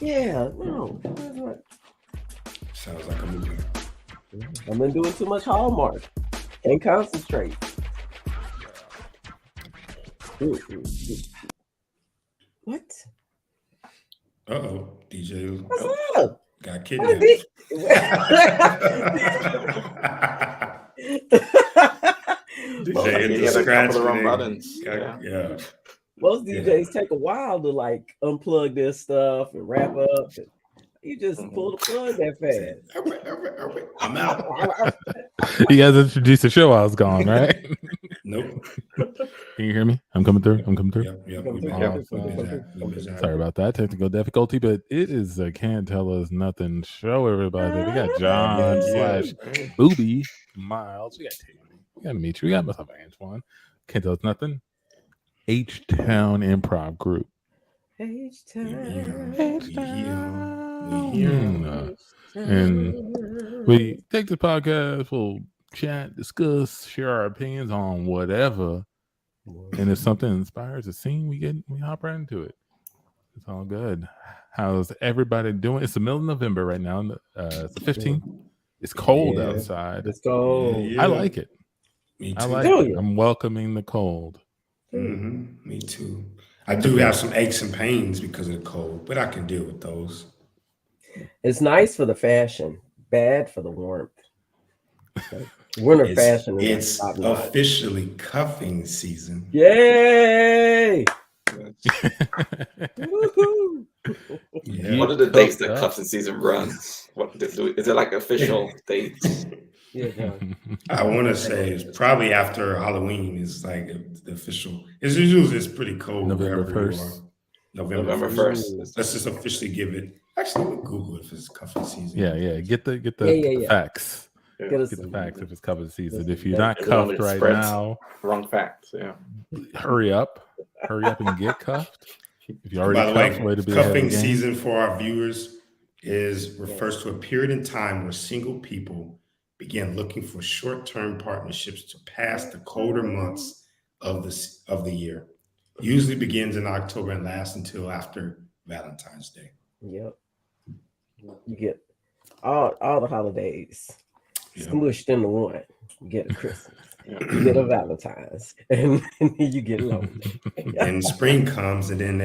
Yeah, no. That's right. Sounds like a movie. I've been doing too much Hallmark. Can't concentrate. What? DJ What's up? got What kidnapped. did Well, DJ he into hit a couple of scratch. wrong buttons. Yeah. Most DJs take a while to like unplug their stuff and wrap up. You just pull the plug that fast. All right. I'm out. You guys introduced the show I was gone, right? Nope. Can you hear me? I'm coming through. Yep. Awesome. Sorry about that technical difficulty, but it is a Can't Tell Us Nothing show, everybody. We got John / Booby, Miles. We got Tammy. We got Dimitri. We got myself, Antoine. Can't Tell Us Nothing. H-Town Improv Group. H-Town. And we take the podcast, we'll chat, discuss, share our opinions on whatever. And if something inspires a scene, we hop right into it. It's all good. How's everybody doing? It's the middle of November right now. It's the 15th. It's cold outside. It's cold. I like it. Me too. I like it. I'm welcoming the cold. Mm-hmm. Me too. I do have some aches and pains because of the cold, but I can deal with those. It's nice for the fashion, bad for the warmth. Winter fashion is it's officially cuffing season. Yay! Yeah. What are the dates that cuffing season runs? Is it like official dates? Yeah, I want to say it's probably after Halloween is like the official. It's usually pretty cold. November 1st. November 1st. Let's just officially give it. Actually, we'll Google if it's cuffing season. Yeah. Get the facts. Get the facts if it's cuffing season. If you're not cuffed right now, wrong facts. Yeah. Hurry up and get cuffed. If you already By cuffed, the way, cuffing season for our viewers refers to a period in time where single people begin looking for short-term partnerships to pass the colder months of the year. Usually begins in October and lasts until after Valentine's Day. Yep. You get all the holidays smushed into one. You get a Christmas, you get a Valentine's, and then you get lonely. And spring comes, and then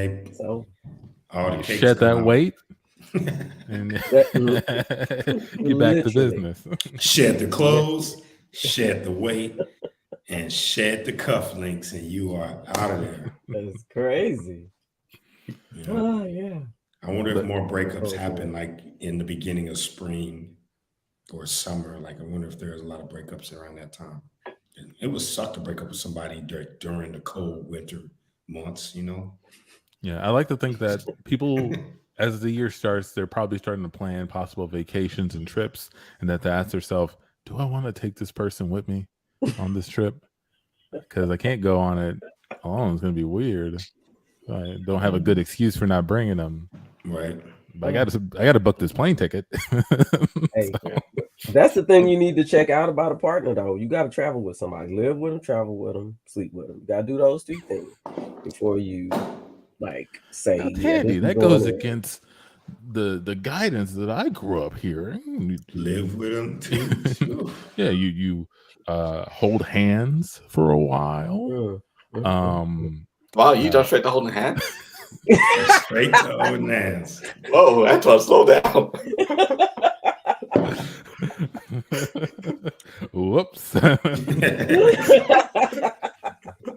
all the cakes shed that out. weight. And get back to business. Shed the clothes, shed the weight, and shed the cufflinks, and you are out of there. That's crazy. Oh yeah. I wonder if more breakups happen like in the beginning of spring or summer. Like I wonder if there's a lot of breakups around that time. And it would suck to break up with somebody during the cold winter months, you know? Yeah, I like to think that people, as the year starts, they're probably starting to plan possible vacations and trips, and that they ask themselves, do I want to take this person with me on this trip? Because I can't go on it alone. It's going to be weird. I don't have a good excuse for not bringing them. Right. But I got to book this plane ticket. Hey, that's the thing you need to check out about a partner, though. You got to travel with somebody, live with them, travel with them, sleep with them. You got to do those two things before you say. Handy. That goes against the guidance that I grew up hearing. Live with them too. Yeah, you hold hands for a while. Wow, you jumped straight to holding hands? Straight to holding hands. Whoa, Antoine, slow down. Whoops.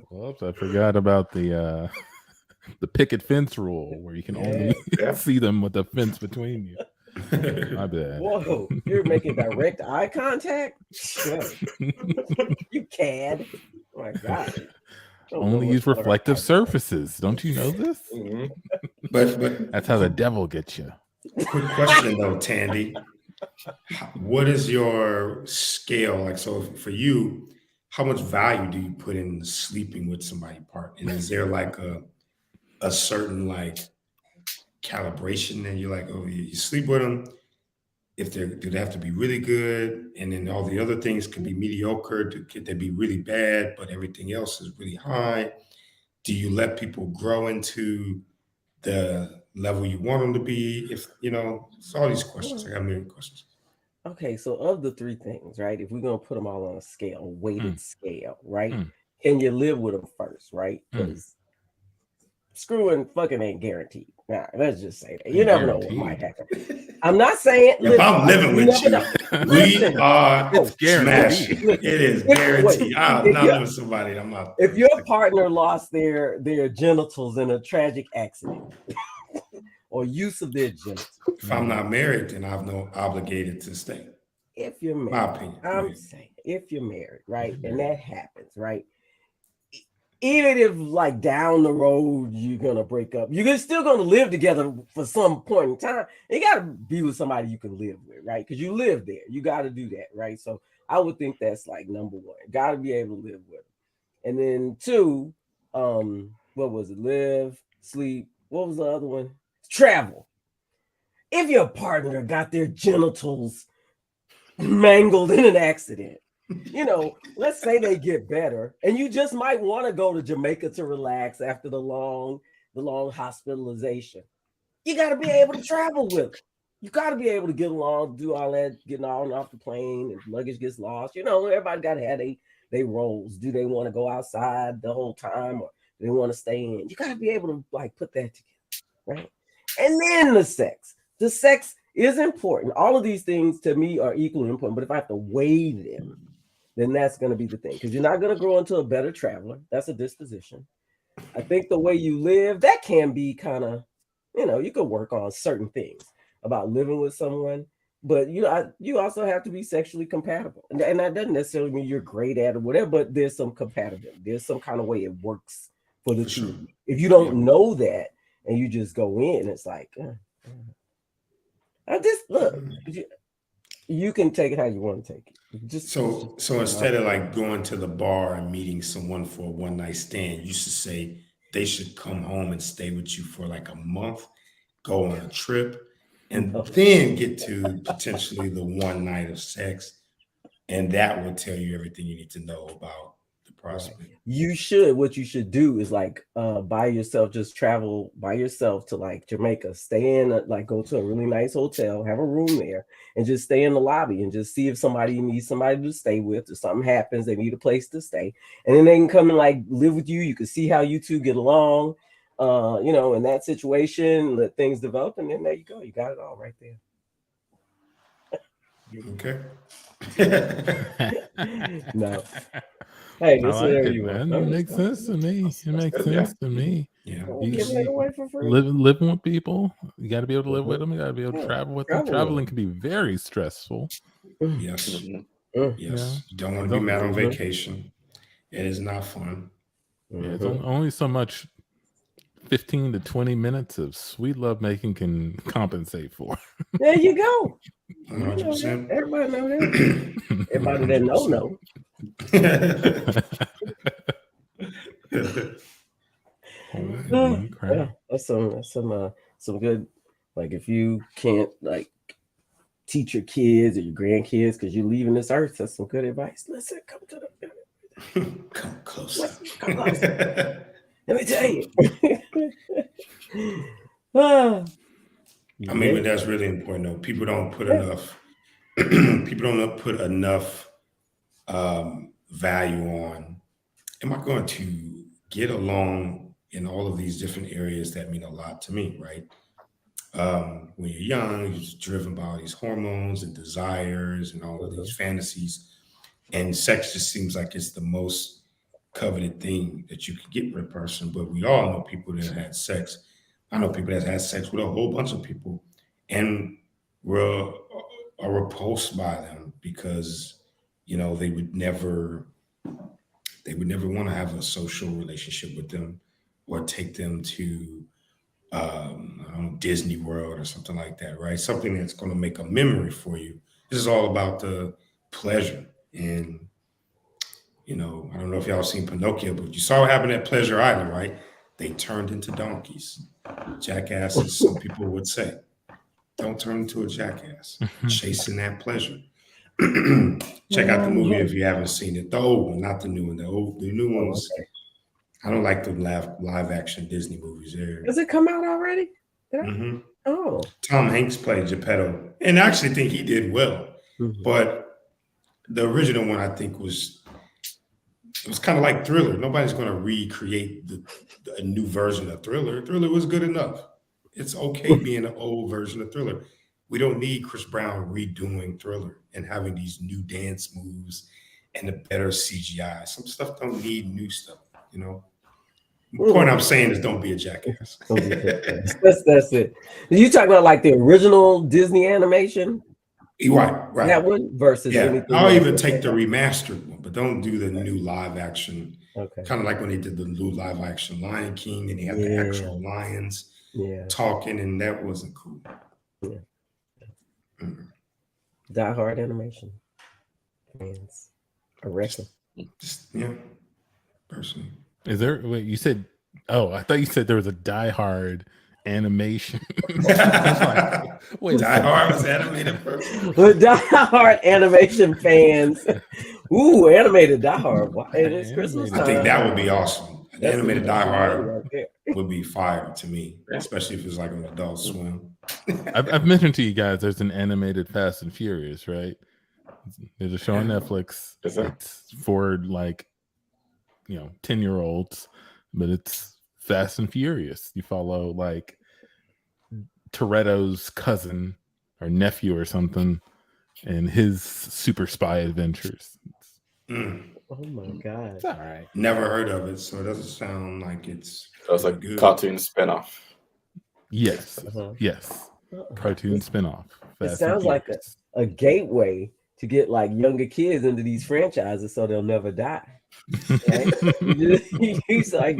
Whoops, I forgot about the picket fence rule where you can only see them with the fence between you. My bad. Whoa, you're making direct eye contact? You cad. Oh my God. Only use reflective surfaces. Don't you know this? Mm-hmm. But that's how the devil gets you. Quick question though, Tandy. What is your scale? Like, so for you, how much value do you put in sleeping with somebody partner? And is there like a certain like calibration that you're like, oh, you sleep with them? If do they have to be really good? And then all the other things could be mediocre. Could they be really bad, but everything else is really high? Do you let people grow into the level you want them to be? If it's all these questions. I got a million questions. Okay, so of the three things, right? If we're gonna put them all on a scale, a weighted scale, right? Mm. Can you live with them first, right? Because screwing fucking ain't guaranteed. Nah, let's just say that. You never know what might happen. I'm not saying if I'm living with you, we are it's guaranteed. smashing. It is guaranteed. I'm not living with somebody. I'm not. If your partner lost their genitals in a tragic accident or use of their genitals, if I'm not married, then I've no obligated to stay. If you're married, my opinion. I'm saying if you're married, right, and that happens, right. Even if like down the road you're gonna break up, you're still gonna live together for some point in time. You gotta be with somebody you can live with, right? Because you live there. You gotta do that, right? So I would think that's like number one. Gotta be able to live with them. And then two, what was it? Live, sleep. What was the other one? Travel. If your partner got their genitals mangled in an accident, let's say they get better, and you just might want to go to Jamaica to relax after the long hospitalization. You got to be able to travel with them. You got to be able to get along, do all that, getting on and off the plane, and luggage gets lost. Everybody got to have they roles. Do they want to go outside the whole time, or do they want to stay in? You got to be able to like put that together, right? And then the sex. The sex is important. All of these things to me are equally important, but if I have to weigh them, then that's going to be the thing, because you're not going to grow into a better traveler. That's a disposition. I think the way you live, that can be kind of, you can work on certain things about living with someone, but you also have to be sexually compatible. And that doesn't necessarily mean you're great at it or whatever, but there's some compatibility. There's some kind of way it works for the two. Sure. If you don't know that and you just go in, it's like, I just look. You can take it how you want to take it. Just so instead of like going to the bar and meeting someone for a one night stand, you used to say they should come home and stay with you for like a month, go on a trip, and then get to potentially the one night of sex, and that will tell you everything you need to know about the prospect. Right. What you should do is like by yourself, just travel by yourself to like Jamaica, stay in like go to a really nice hotel, have a room there, and just stay in the lobby and just see if somebody needs somebody to stay with, or something happens, they need a place to stay, and then they can come and like live with you. You can see how you two get along, in that situation, let things develop, and then there you go. You got it all right there. Okay. No. Hey, I like it, man. It makes sense to me. It makes sense to me. Yeah. Living with people, you got to be able to live with them. You got to be able to travel with them. Traveling can be very stressful. Yes. Yes. You don't want to be mad on vacation. It is not fun. Yeah, it's only so much 15 to 20 minutes of sweet love making can compensate for. There you go. 100%. Everybody know that. Everybody that know. Yeah, that's some good. Like if you can't like teach your kids or your grandkids because you're leaving this earth, that's some good advice. Listen, come to the come closer. Come closer. Let me tell you. I mean, but that's really important though. People don't put enough. People don't put enough value on. Am I going to get along in all of these different areas that mean a lot to me, right? When you're young, you're just driven by all these hormones and desires and all of these fantasies, and sex just seems like it's the most coveted thing that you can get with a person. But we all know people that had sex. I know people that had sex with a whole bunch of people, and are repulsed by them because they would never want to have a social relationship with them or take them to Disney World or something like that, right? Something that's going to make a memory for you. This is all about the pleasure. And I don't know if y'all seen Pinocchio, but you saw what happened at Pleasure Island, right? They turned into donkeys, jackasses. Some people would say, don't turn into a jackass, chasing that pleasure. Check out the movie if you haven't seen it. The old one, not the new one. The new ones. I don't like the live action Disney movies. Does it come out already? Mm-hmm. Oh, Tom Hanks played Geppetto, and I actually think he did well. Mhm. But the original one, I think, was kind of like Thriller. Nobody's going to recreate a new version of Thriller. Thriller was good enough. It's okay being an old version of Thriller. We don't need Chris Brown redoing Thriller and having these new dance moves and the better CGI. Some stuff don't need new stuff, you know. The point I'm saying is don't be a jackass. Don't be a jackass. That's it. You talking about like the original Disney animation? Right. That one versus anything. I'll even take the remastered one, but don't do the new live action. Okay. Kind of like when they did the new live action Lion King and they had the actual lions talking, and that wasn't cool. Yeah. Die Hard animation fans, I reckon. Personally. Is there? Wait, you said? Oh, I thought you said there was a Die Hard animation. Wait, Die Hard was animated first. Die Hard animation fans. Ooh, animated Die Hard. It is Christmas time. I think that would be awesome. An animated Die Hard would be fire to me, especially if it's like an Adult Swim. I've mentioned to you guys there's an animated Fast and Furious, right? There's a show on Netflix. It's for like 10-year-olds, but it's Fast and Furious. You follow like Toretto's cousin or nephew or something and his super spy adventures. Oh my god. It's all right. Never heard of it, so it doesn't sound like it's a cartoon spinoff. Yes. Yes. Cartoon spinoff. It sounds like a gateway to get like younger kids into these franchises so they'll never die. Right? It's like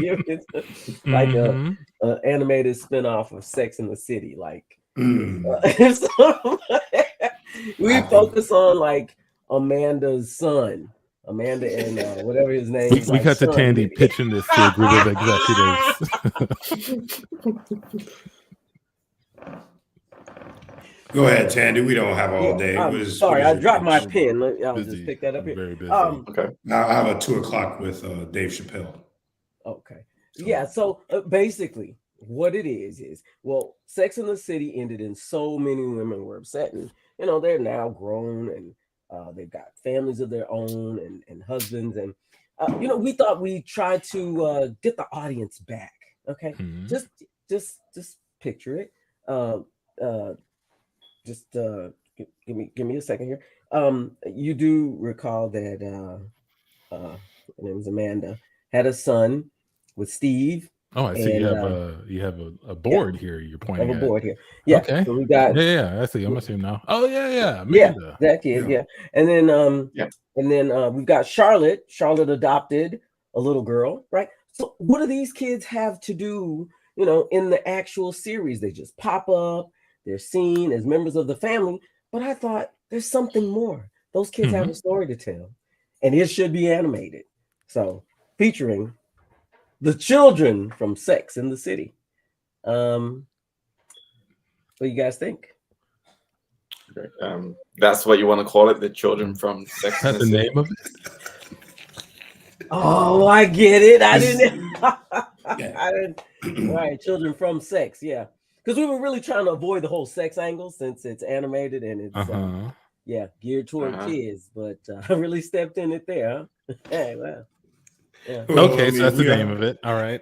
an animated spinoff of Sex and the City. Like we focus on like Amanda's son. Amanda and whatever his name is. We got to Tandy pitching this to a group of executives. Go ahead, Tandy. We don't have all day. Sorry, I dropped my pen. I'll just pick that up here. Very busy. Okay. Now I have a 2:00 with Dave Chappelle. Okay. Yeah. So basically, what it is Sex and the City ended, and so many women were upset, and they're now grown and they've got families of their own and husbands, and we thought we tried to get the audience back. Okay, just picture it. Give me a second here. You do recall that her name was Amanda, had a son with Steve. Oh, I see. You have a board here. You're pointing at a board here. Yeah. Okay. So we got. Yeah. I see. I'm seeing now. Oh yeah. Amanda. Yeah. That kid. Yeah. And then we've got Charlotte. Charlotte adopted a little girl, right? So what do these kids have to do? In the actual series, they just pop up. They're seen as members of the family. But I thought there's something more. Those kids have a story to tell, and it should be animated. So featuring the children from Sex in the City. What do you guys think? That's what you want to call it, the children from Sex in the City. That's the name of it? Oh, I get it. I didn't. Right, children from Sex. Yeah, because we were really trying to avoid the whole sex angle since it's animated and it's geared toward kids. But I really stepped in it there. Huh? Hey, wow. Yeah. Okay, so that's the name of it. All right.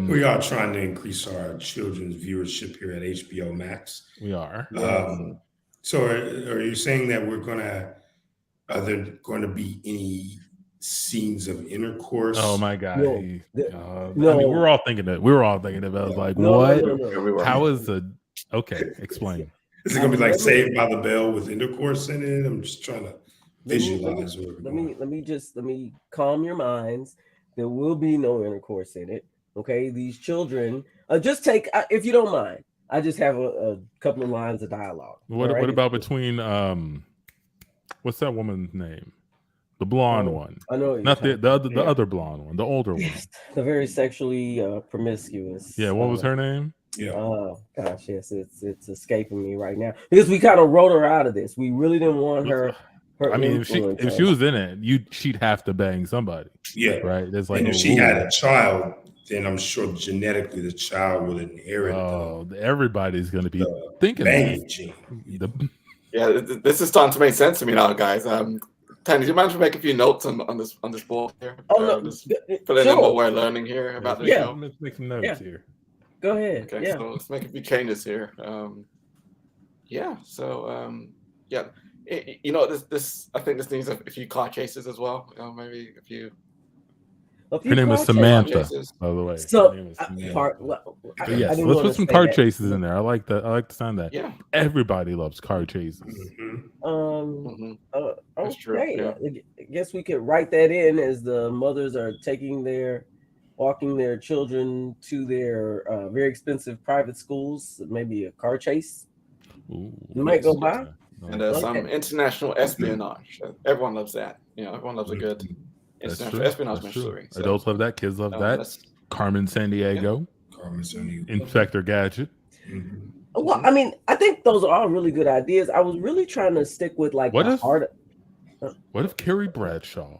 We are trying to increase our children's viewership here at HBO Max. We are. So are you saying that are there going to be any scenes of intercourse? Oh my God. No. I mean, we were all thinking that. What? No. How is okay, explain. Is it going to be like Saved by the Bell with intercourse in it? I'm just trying to visualize. Let me calm your minds. There will be no intercourse in it. Okay, these children. Just take, if you don't mind. I just have a couple of lines of dialogue. What about between what's that woman's name? The blonde one. I know. Not the other blonde one, the older one. The very sexually promiscuous. Yeah, what was her name? Yeah. Oh gosh, yes, it's escaping me right now because we kind of wrote her out of this. We really didn't want her. I mean, if she was in it, she'd have to bang somebody. Yeah. Right. There's and if she had a child, then I'm sure genetically the child will inherit. Everybody's going to be thinking banging gene. Yeah, this is starting to make sense to me now, guys. Tanny, do you mind to make a few notes on this board here? Just filling in what we're learning here about the show. Let's make some notes here. Go ahead. Okay, so let's make a few changes here. This I think this needs a few car chases as well. Maybe a few. Her name was Samantha, by the way. So, yes, let's put some car chases in there. I like that. I like the sound of that. Yeah, everybody loves car chases. That's true. Yeah. I guess we could write that in as the mothers are walking their children to their very expensive private schools. Maybe a car chase. Ooh, you might go by. And some international espionage. Everyone loves that. Everyone loves a good international espionage mystery. So, adults love that. Kids love that. Carmen Sandiego. Carmen Sandiego. Inspector Gadget. Well, I mean, I think those are all really good ideas. I was really trying to stick with what if Carrie Bradshaw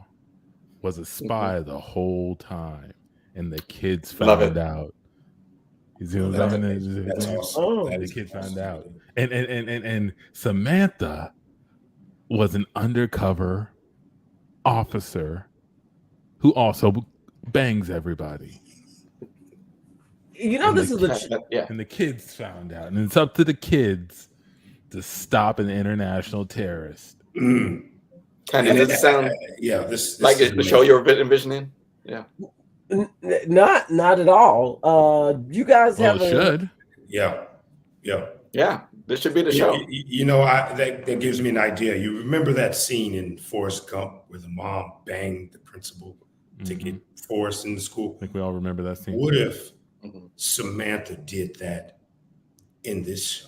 was a spy the whole time and the kids found out? You see what I'm saying? That's awesome. The kid found out. And Samantha was an undercover officer who also bangs everybody. This is and the kids found out, and it's up to the kids to stop an international terrorist. And does it sound this like the show you're envisioning? Yeah, not at all. You guys should. Yeah. This should be the show. That gives me an idea. You remember that scene in Forrest Gump where the mom banged the principal to get Forrest in the school? I think we all remember that scene. What if Samantha did that in this show?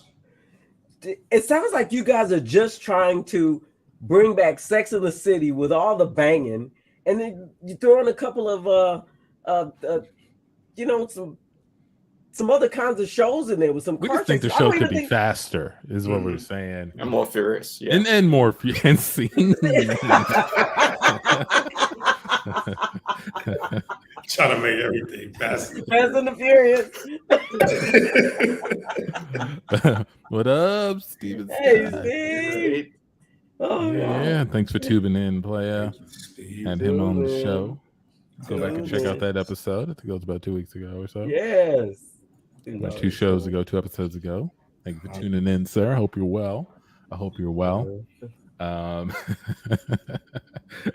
It sounds like you guys are just trying to bring back Sex in the City with all the banging, and then you throw in a couple of some other kinds of shows in there with some. We just think the show could be faster, is what we're saying, and more furious, and more fancy. Trying to make everything faster. Fast and the Furious. What up, Steven? Hey, Steve. Oh yeah, thanks for tuning in, playa. Had him on the show. Go back and check out that episode. I think it was about 2 weeks ago or so. Yes. 2 episodes ago. Thank you for tuning in, sir. I hope you're well. I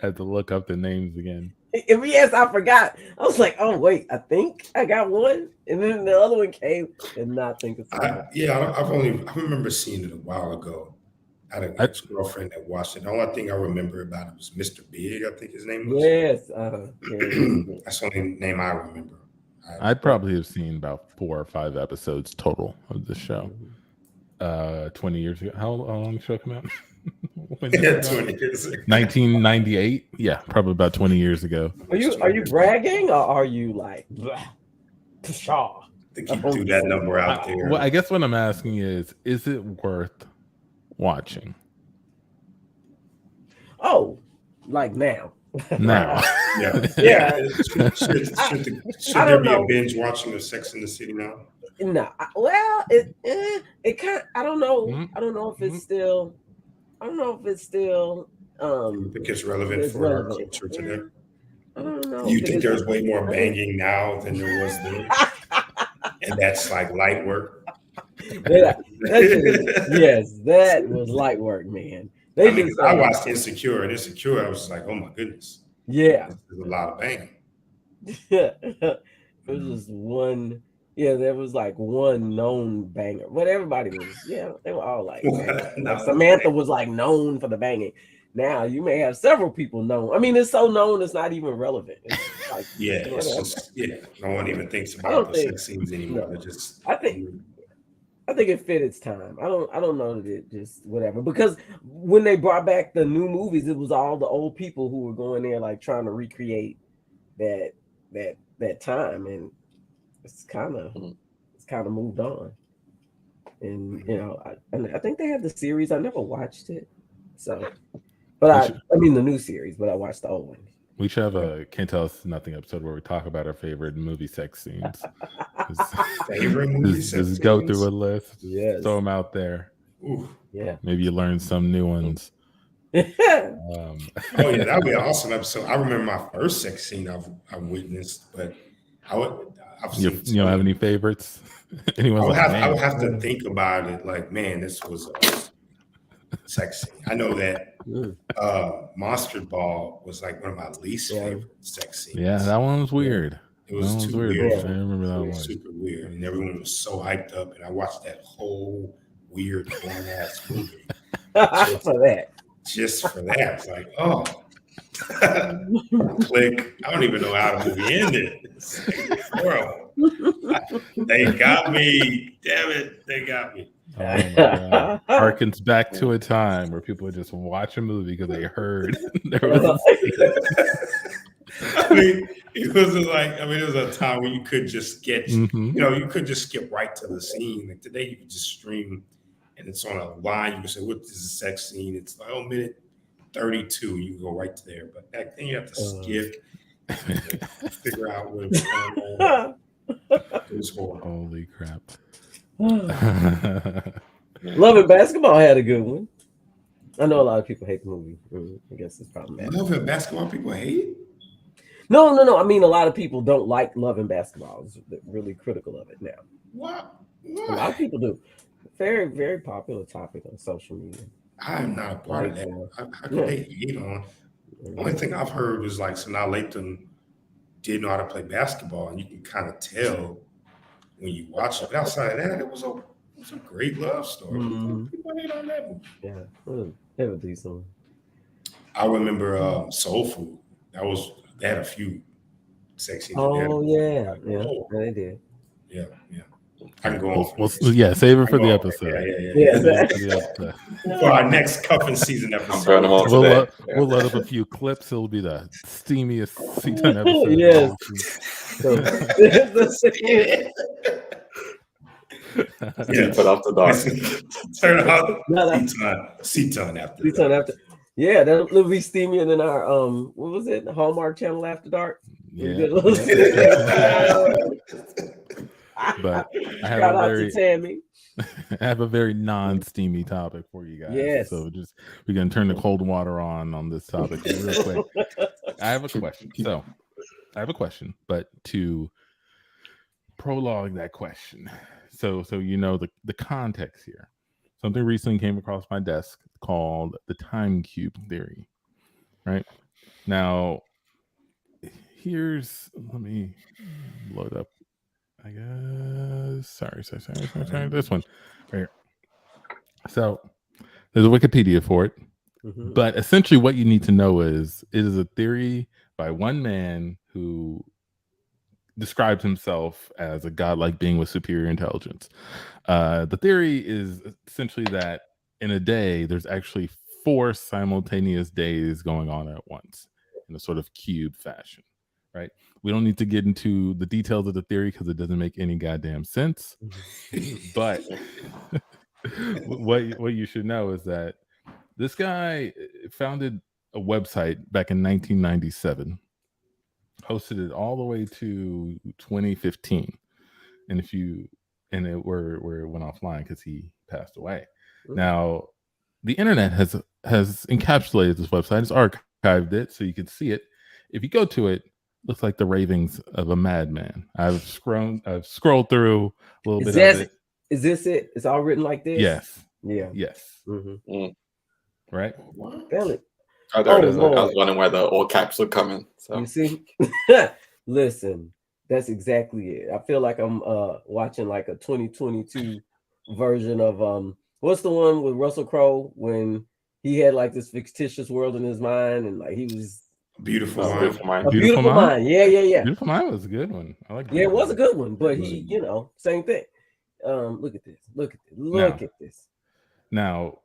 had to look up the names again. Yes, I forgot. I was like, oh wait, I think I got one, and then the other one came, and not think of I remember seeing it a while ago. I had an ex-girlfriend that watched it. The only thing I remember about it was Mr. Big, I think his name was. Yes. That's the only name I remember. I'd probably have seen about 4 or 5 episodes total of the show. 20 years ago. How long did the show come out? 20 years ago. 1998? Yeah, probably about 20 years ago. Are you bragging, or are you like pshaw? To keep that number out there. Well, I guess what I'm asking is it worth watching? Oh, like now. Now. Yeah. Should there be a binge watching of Sex in the City now? No. Well, it kind of, I don't know. I don't know if it's still. I think it's relevant for our culture today. I don't know. You think there's way more banging now than there was then? And that's like light work? Yes, that was light work, man. I watched Insecure, and Insecure, I was like, oh my goodness. Yeah. There's a lot of banging. It was just one. Yeah, there was like one known banger, but everybody was, they were all like, Samantha was like known for the banging. Now you may have several people known. I mean, it's so known it's not even relevant. It's like, no one even thinks about the sex scenes anymore. No, I think it fit its time. I don't know that it just whatever, because when they brought back the new movies, it was all the old people who were going there like trying to recreate that time, and it's kind of moved on. And I think they had the series. I never watched it, so but I mean the new series, but I watched the old one. We should have a Can't Tell Us Nothing episode where we talk about our favorite movie sex scenes. Favorite movie sex just scenes? go through a list. Yes. Throw them out there. Ooh. Yeah. Maybe you learn some new ones. Oh yeah, that'd be an awesome episode. I remember my first sex scene I've witnessed, but I've seen. You don't have any favorites? Anyone's I would have to think about it. Like, man, this was a sex scene. I know that Monster Ball was like one of my least favorite sex scenes. Yeah, that one was weird. It was too weird. I remember that one. Super weird, and everyone was so hyped up, and I watched that whole weird porn ass movie for that. Just for that, it's like, oh, click. I don't even know how the movie ended. It's horrible. They got me. Damn it, they got me. Oh my God. Harkens back to a time where people would just watch a movie because they heard there was I mean, it was like, it was a time where you could just get, you could just skip right to the scene. Like today, you could just stream and it's on a line. You can say, what is a sex scene? It's like, minute 32. You can go right to there. But back then, you have to skip, figure out what was going on. It was horrible. Holy crap. Love and Basketball had a good one. I know a lot of people hate the movie. I guess it's problematic. Love and Basketball people hate it? No. I mean, a lot of people don't like Love and Basketball. They're really critical of it now. What? A lot of people do. Very, very popular topic on social media. I'm not a part of that. How could they hate on? The only thing I've heard is like Sanaa Lathan didn't know how to play basketball, and you can kind of tell when you watch it. But outside of that, it was a great love story. People hate on that movie. Yeah, they were decent. I remember Soul Food. They had a few sexy. Oh yeah, they did. Yeah. I can go on. Save it for the episode. Yeah. For our next cuffing season episode. We'll load up a few clips. It'll be the steamiest C-Ton episode. Yes. Put off the dark. Turn off C-Ton after. C-Ton after. Yeah, that'll be steamier than our what was it? The Hallmark Channel After Dark. Yeah. But I have a very non-steamy topic for you guys. Yes. So we're gonna turn the cold water on this topic real quick. I have a question. But to prologue that question, so you know the context here. Something recently came across my desk called the time cube theory. Right now, let me load up. I guess. Sorry. This one right here. So there's a Wikipedia for it, but essentially what you need to know is it is a theory by one man who describes himself as a godlike being with superior intelligence. The theory is essentially that in a day, there's actually 4 simultaneous days going on at once in a sort of cube fashion. Right. We don't need to get into the details of the theory because it doesn't make any goddamn sense. But what you should know is that this guy founded a website back in 1997, hosted it all the way to 2015, and it went offline because he passed away. Now, the internet has encapsulated this website. It's archived it so you can see it. If you go to it, looks like the ravings of a madman. I've scrolled through a little bit of it. Is this it? It's all written like this? Yes. Yeah. Yes. Right? Damn it. Oh, there it is. I was wondering where the all caps are coming. So. You see? Listen, that's exactly it. I feel like I'm watching like a 2022 version of what's the one with Russell Crowe when he had like this fictitious world in his mind and like he was Beautiful Mind. Beautiful Mind. Yeah. Beautiful Mind was a good one. I like. Yeah, it was a good one, but he, same thing. Look at this. Look at this. Now,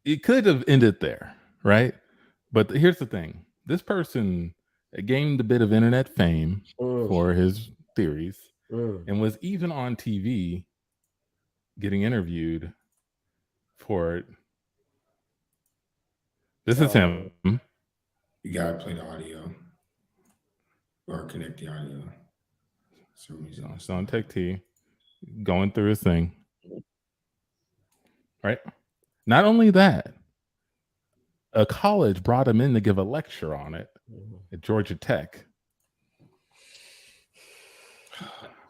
it could have ended there, right? But here's the thing: this person gained a bit of internet fame for his theories, and was even on TV, getting interviewed for it. This is him. You gotta play the audio. or connect the audio. So it's on Tech T, going through his thing. Right. Not only that, a college brought him in to give a lecture on it at Georgia Tech.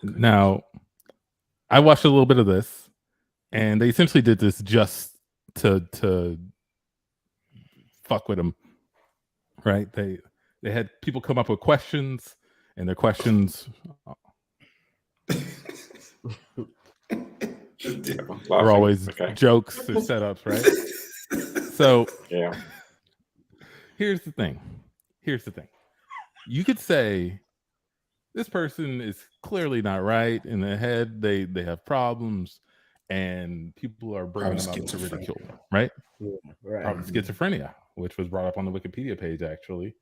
Now, I watched a little bit of this, and they essentially did this just to fuck with him, right? They had people come up with questions, and their questions were always jokes or setups, right? So yeah, here's the thing. You could say this person is clearly not right in the head. They have problems, and people are bringing them up to ridicule, right? Yeah, right. Probably schizophrenia, which was brought up on the Wikipedia page, actually.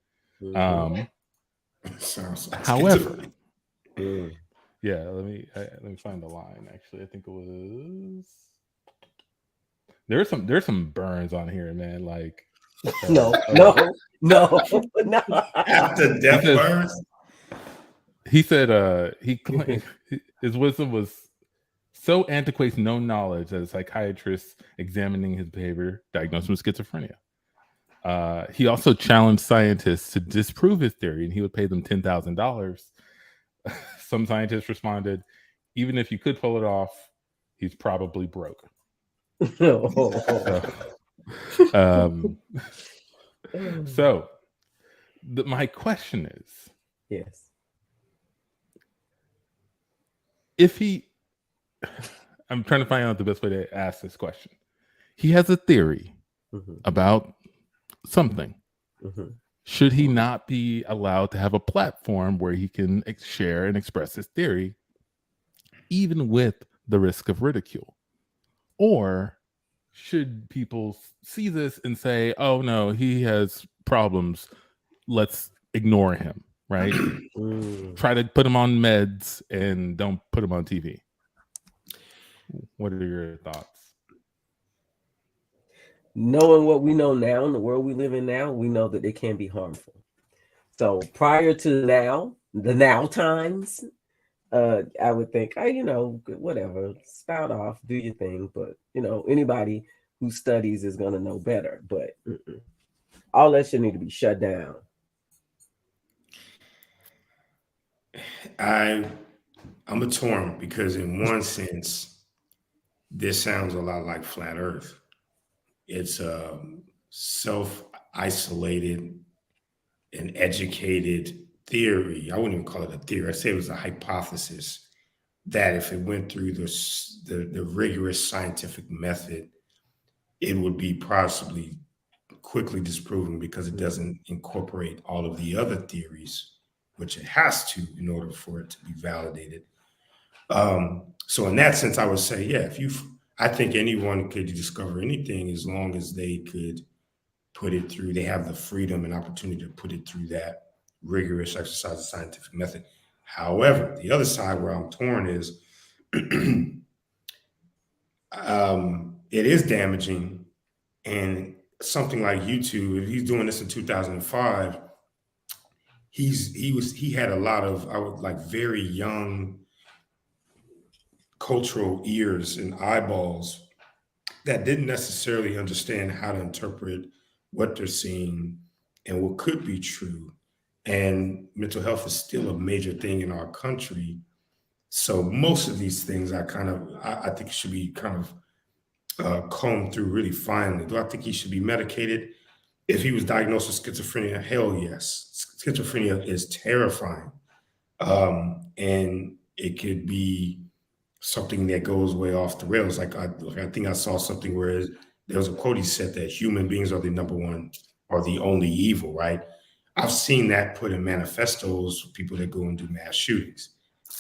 However, yeah, let me find the line. Actually, I think it was there's some burns on here, man. Like no. After death burns. He said he claimed his wisdom was so antiquates known knowledge that a psychiatrist examining his behavior diagnosed him with schizophrenia. He also challenged scientists to disprove his theory, and he would pay them $10,000. Some scientists responded, "Even if you could pull it off, he's probably broke." So my question is, yes, if he, I'm trying to find out the best way to ask this question. He has a theory about something. Should he not be allowed to have a platform where he can share and express his theory, even with the risk of ridicule? Or should people see this and say, oh no, he has problems, let's ignore him, right? Try to put him on meds and don't put him on TV. What are your thoughts? Knowing what we know now in the world we live in now, we know that it can be harmful. So prior to the now times, I would think, whatever, spout off, do your thing. But, anybody who studies is going to know better. But all that shit need to be shut down. I'm a torn because in one sense, this sounds a lot like flat Earth. It's a self-isolated and educated theory. I wouldn't even call it a theory. I'd say it was a hypothesis that if it went through the rigorous scientific method, it would be possibly quickly disproven because it doesn't incorporate all of the other theories, which it has to in order for it to be validated. So in that sense, I would say, yeah, I think anyone could discover anything as long as they could put it through, they have the freedom and opportunity to put it through that rigorous exercise of scientific method. However, the other side where I'm torn is it is damaging, and something like YouTube, if he's doing this in 2005, he had a lot of very young cultural ears and eyeballs that didn't necessarily understand how to interpret what they're seeing and what could be true. And mental health is still a major thing in our country. So most of these things I think should be kind of combed through really finely. Do I think he should be medicated? If he was diagnosed with schizophrenia, hell yes. Schizophrenia is terrifying. And it could be something that goes way off the rails. I think I saw something where there was a quote, he said that human beings are the number one or the only evil, right? I've seen that put in manifestos for people that go and do mass shootings.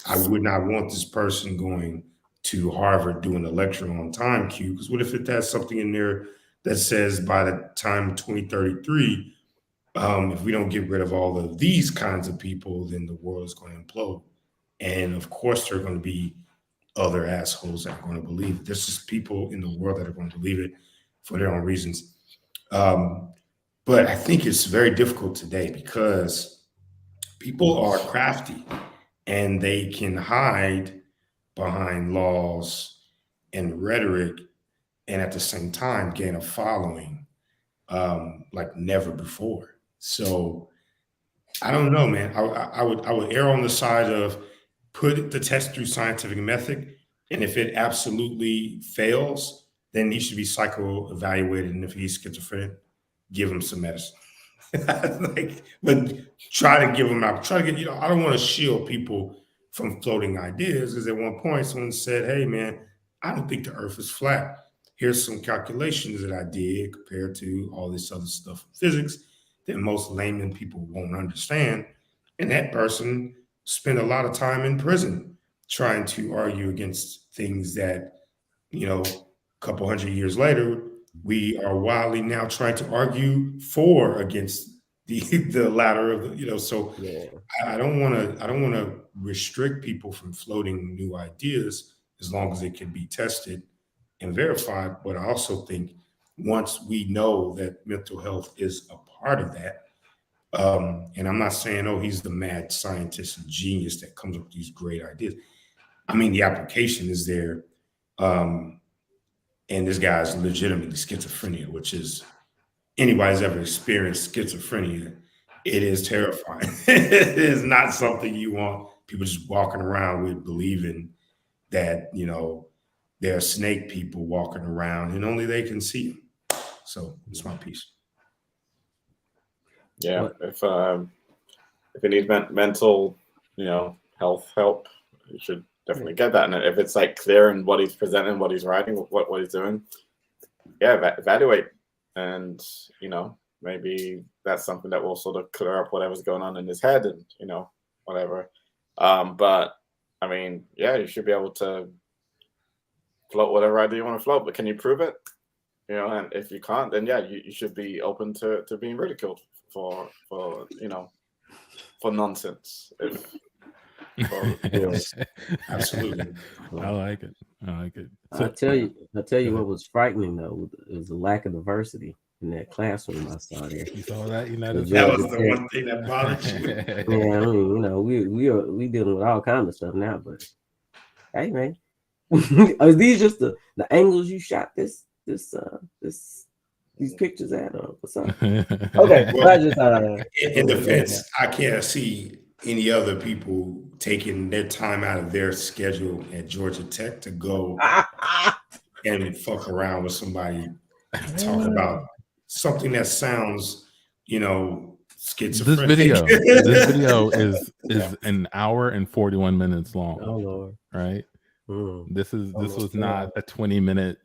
I would not want this person going to Harvard doing a lecture on time Q, because what if it has something in there that says by the time 2033, if we don't get rid of all of these kinds of people, then the world is going to implode. And of course, there are going to be other assholes that are going to believe it. There's just people in the world that are going to believe it for their own reasons. But I think it's very difficult today because people are crafty and they can hide behind laws and rhetoric and at the same time gain a following like never before. So I don't know, man. I would err on the side of put the test through scientific method, and if it absolutely fails, then he should be psycho evaluated, and if he's schizophrenic, give him some medicine. Like, but try to give them out. Try to get, I don't want to shield people from floating ideas, because at one point someone said, "Hey, man, I don't think the Earth is flat. Here's some calculations that I did compared to all this other stuff in physics that most layman people won't understand." And that person spent a lot of time in prison trying to argue against things that, a couple hundred years later, we are wildly now trying to argue for against the latter of the. So Yeah. I don't want to restrict people from floating new ideas as long as it can be tested and verified. But I also think once we know that mental health is a part of that, and I'm not saying, oh, he's the mad scientist and genius that comes up with these great ideas. I mean, the application is there. And this guy's legitimately schizophrenia, which is, anybody's ever experienced schizophrenia, it is terrifying. It is not something you want people just walking around with, believing that, there are snake people walking around and only they can see them. So it's my piece. Yeah, if you need mental, health help, you should definitely get that. And if it's like clear in what he's presenting, what he's writing, what he's doing, evaluate. And maybe that's something that will sort of clear up whatever's going on in his head, and whatever. But I mean, you should be able to float whatever idea you want to float. But can you prove it? And if you can't, then you should be open to being ridiculed for nonsense. Absolutely. I like it. I'll tell you what was frightening though is the lack of diversity in that classroom I saw there. You saw that? That was the one thing that bothered you. Yeah, I mean, we dealing with all kinds of stuff now, but hey, man, are these just the angles you shot these pictures at, or what's up? Okay, well, I just in defense, I can't see any other people taking their time out of their schedule at Georgia Tech to go and fuck around with somebody to talk about something that sounds, schizophrenic. This video is an hour and 41 minutes long. Oh Lord! Right? This was not a 20-minute,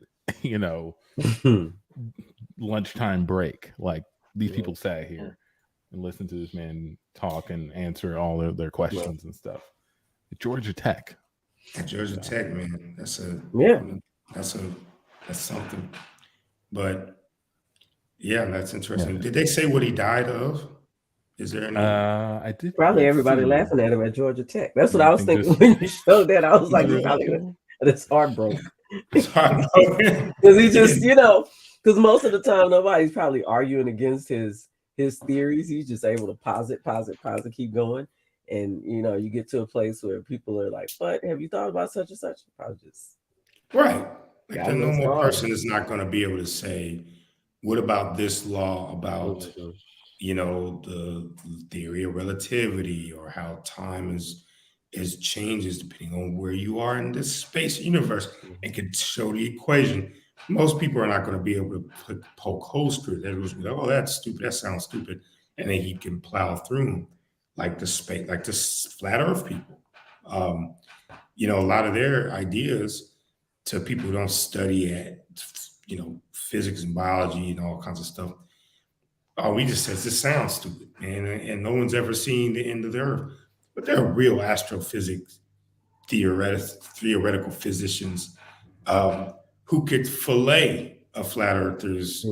lunchtime break. Like these people sat here and listened to this man talk and answer all their questions and stuff. Georgia Tech. At Georgia Tech, man, that's something. But that's interesting. Did they say what he died of? Is there any? I did. Probably everybody laughing at him at Georgia Tech. That's what I was thinking when you showed that. I was like, it's heartbroken. It's heartbroken because he just, because most of the time nobody's probably arguing against his theories. He's just able to posit, keep going. And you get to a place where people are like, "But have you thought about such and such?" Probably just right. Like the normal person is not going to be able to say, "What about this law about the theory of relativity, or how time is changes depending on where you are in this space universe," and can show the equation. Most people are not going to be able to poke holes through it. They're going to be like, "Oh, that's stupid. That sounds stupid," and then he can plow through them. Like the flat Earth people, a lot of their ideas to people who don't study at, physics and biology and all kinds of stuff. Oh, we just says this sounds stupid, man, and no one's ever seen the end of the Earth. But there are real astrophysics theoretical physicians who could fillet a flat earthers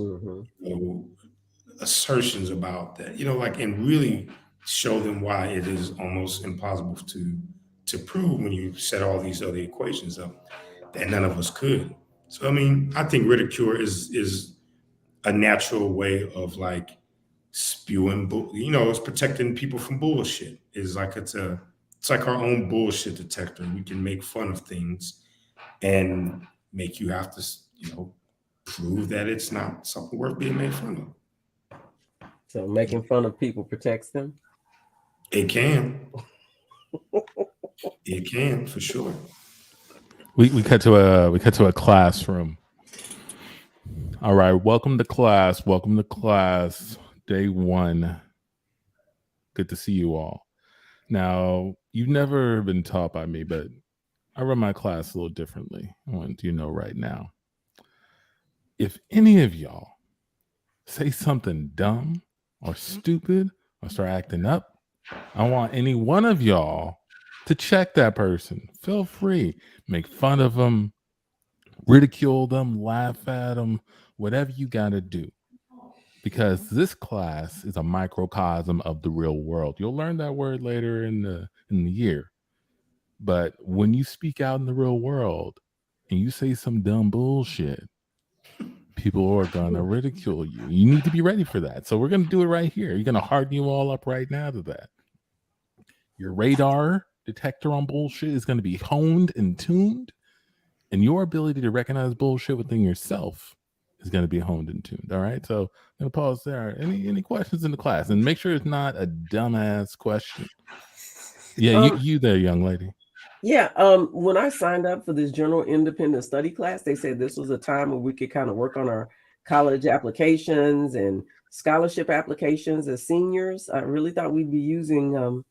assertions about that, and really show them why it is almost impossible to prove when you set all these other equations up that none of us could. So, I mean, I think ridicule is a natural way of spewing, it's protecting people from bullshit. It's like it's like our own bullshit detector. We can make fun of things and make you have to, prove that it's not something worth being made fun of. So making fun of people protects them? It can. It can, for sure. We cut to a classroom. All right, welcome to class. Welcome to class. Day 1. Good to see you all. Now, you've never been taught by me, but I run my class a little differently. I want you to know right now. If any of y'all say something dumb or stupid or start acting up, I want any one of y'all to check that person. Feel free. Make fun of them, ridicule them, laugh at them, whatever you got to do. Because this class is a microcosm of the real world. You'll learn that word later in the year. But when you speak out in the real world and you say some dumb bullshit, people are going to ridicule you. You need to be ready for that. So we're going to do it right here. You're going to harden you all up right now to that. Your radar detector on bullshit is going to be honed and tuned. And your ability to recognize bullshit within yourself is going to be honed and tuned. All right. So I'm going to pause there. Any questions in the class? And make sure it's not a dumbass question. Yeah, you there, young lady. Yeah. When I signed up for this general independent study class, they said this was a time where we could kind of work on our college applications and scholarship applications as seniors. I really thought we'd be using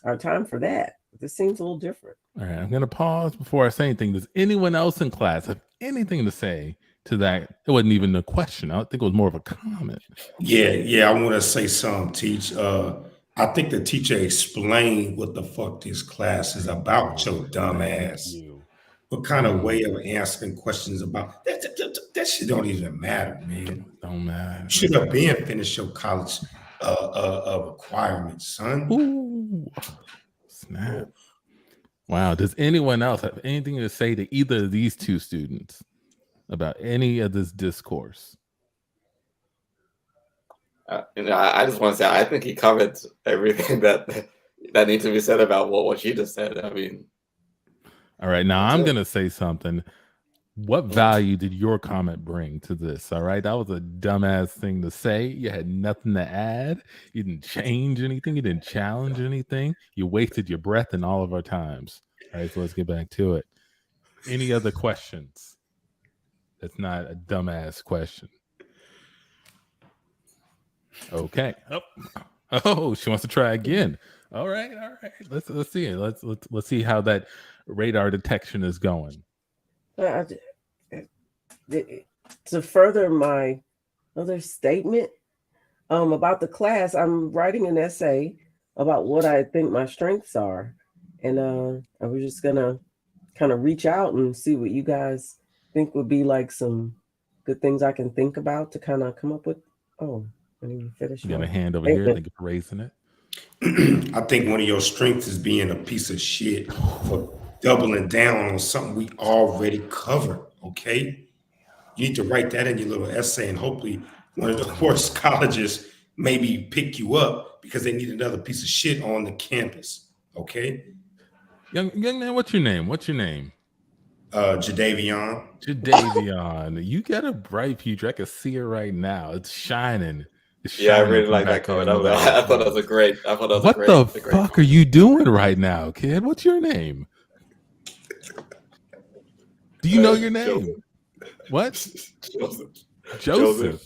our time for that. This seems a little different. All right. I'm going to pause before I say anything. Does anyone else in class have anything to say to that? It wasn't even a question. I think it was more of a comment. Yeah. I want to say something, Teach. I think the teacher explained what the fuck this class is about, your dumb ass. What kind of way of answering questions about that shit don't even matter, man. Don't matter. You should have been finished your college requirements, son. Ooh, snap. Wow. Does anyone else have anything to say to either of these two students about any of this discourse? I just want to say I think he covered everything that needs to be said about what she just said. I mean, all right, now I'm gonna say something. What value did your comment bring to this? All right, that was a dumbass thing to say. You had nothing to add. You didn't change anything. You didn't challenge anything. You wasted your breath and all of our times. All right, so let's get back to it. Any other questions? That's not a dumbass question. Okay. Oh, she wants to try again. All right. Let's see it. Let's see how that radar detection is going. To further my other statement about the class, I'm writing an essay about what I think my strengths are, and I was just gonna kind of reach out and see what you guys think would be like some good things I can think about to kind of come up with. Oh, I didn't even finish. You got a hand over here. Thank you for raising it. I think one of your strengths is being a piece of shit for doubling down on something we already covered. Okay, you need to write that in your little essay, and hopefully one of the worst colleges maybe pick you up because they need another piece of shit on the campus. Okay, young man, what's your name? Jadavion. Jadavion, you got a bright future. I can see it right now. It's shining. Yeah, I really like that comment. I thought that was a great. What the fuck are you doing right now, kid? What's your name? Do you know your name? What? Joseph.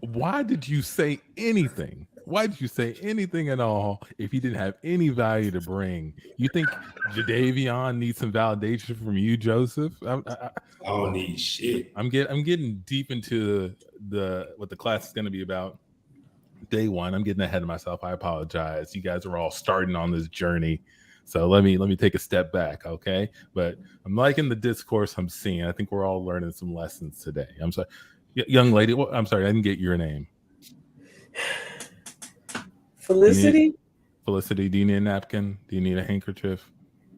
Why did you say anything? Why did you say anything at all if you didn't have any value to bring? You think Jadavion needs some validation from you, Joseph? I don't need shit. I'm getting deep into what the class is going to be about. Day 1. I'm getting ahead of myself. I apologize. You guys are all starting on this journey. So let me take a step back, okay? But I'm liking the discourse I'm seeing. I think we're all learning some lessons today. I'm sorry. Young lady, I'm sorry, I didn't get your name. Felicity? Felicity, do you need a napkin? Do you need a handkerchief?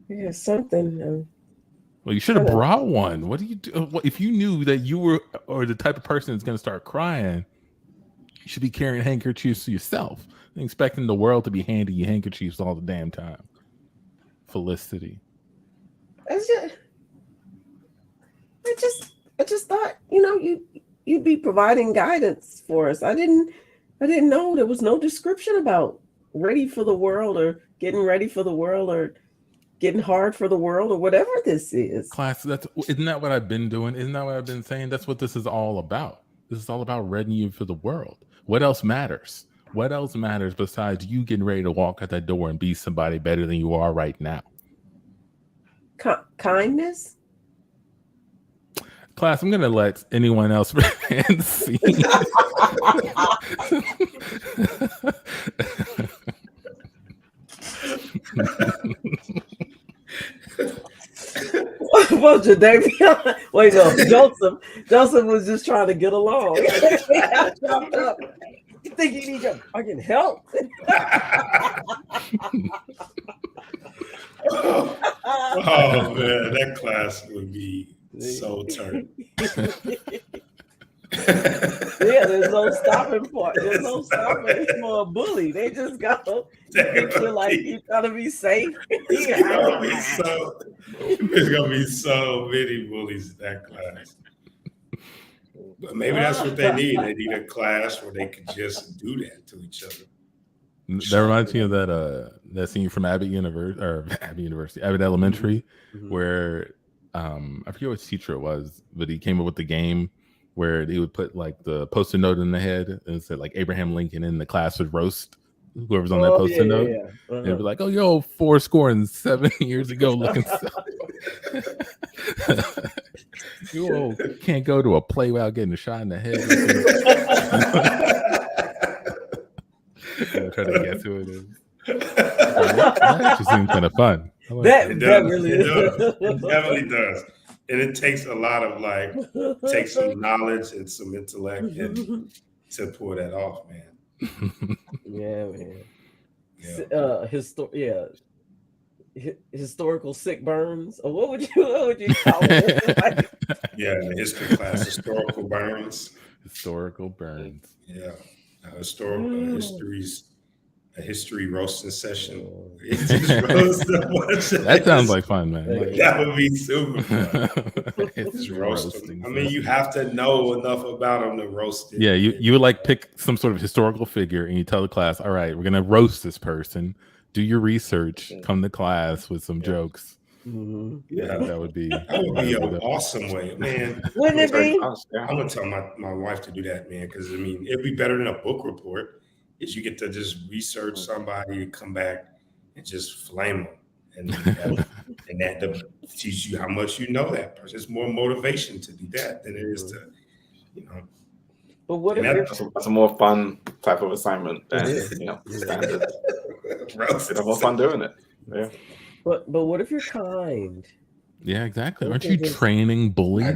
Yeah, something. Well, you should have brought one. What do you do? If you knew that you were or the type of person that's going to start crying, You should be carrying handkerchiefs yourself, expecting the world to be handing you handkerchiefs all the damn time. Felicity. I just thought, you'd be providing guidance for us. I didn't know there was no description about ready for the world or getting ready for the world or getting hard for the world or whatever this is. Class, isn't that what I've been doing? Isn't that what I've been saying? That's what this is all about. This is all about readying you for the world. What else matters? What else matters besides you getting ready to walk out that door and be somebody better than you are right now? Kindness? Class, I'm going to let anyone else see. Well, Jadavion, wait, no, Joseph was just trying to get along. You think you need your fucking help? Oh man, that class would be so turned. Yeah, there's no stopping point. There's no stopping for a bully. They just go. They feel like you're trying to be safe. There's gonna be so many bullies in that class. But maybe that's what they need. They need a class where they could just do that to each other. That reminds me of that scene from Abbott Elementary, where I forget which teacher it was, but he came up with the game where he would put like the post-it note in the head and said like Abraham Lincoln, in the class would roast whoever's on that post-it note. Yeah. And it'd be like, oh, yo, 407 years ago looking stuff. You can't go to a play without getting a shot in the head. Try to guess who it is. That actually seems kind of fun. That really is. It definitely does. And it takes a lot of takes some knowledge and some intellect and to pull that off, man. Yeah, man. Yeah. Historical sick burns, or what would you call it? Yeah, history class, historical burns. Historical burns. Yeah, a history roasting session. That sounds like fun, man. That would be super fun. Roasting. I mean, you have to know enough about them to roast it. Yeah, you would like pick some sort of historical figure and you tell the class, all right, we're gonna roast this person. Do your research. Come to class with some jokes. Mm-hmm. Yeah, that would be an awesome way, man. Wouldn't it be? I'm gonna tell my wife to do that, man, because I mean, it'd be better than a book report. Is you get to just research somebody, come back and just flame them, and that teach you how much you know that person. It's more motivation to do that than it is to, But what if that's a more fun type of assignment than standard. It's more fun doing it. Yeah. But what if you're kind? Yeah, exactly. Aren't you training bullies?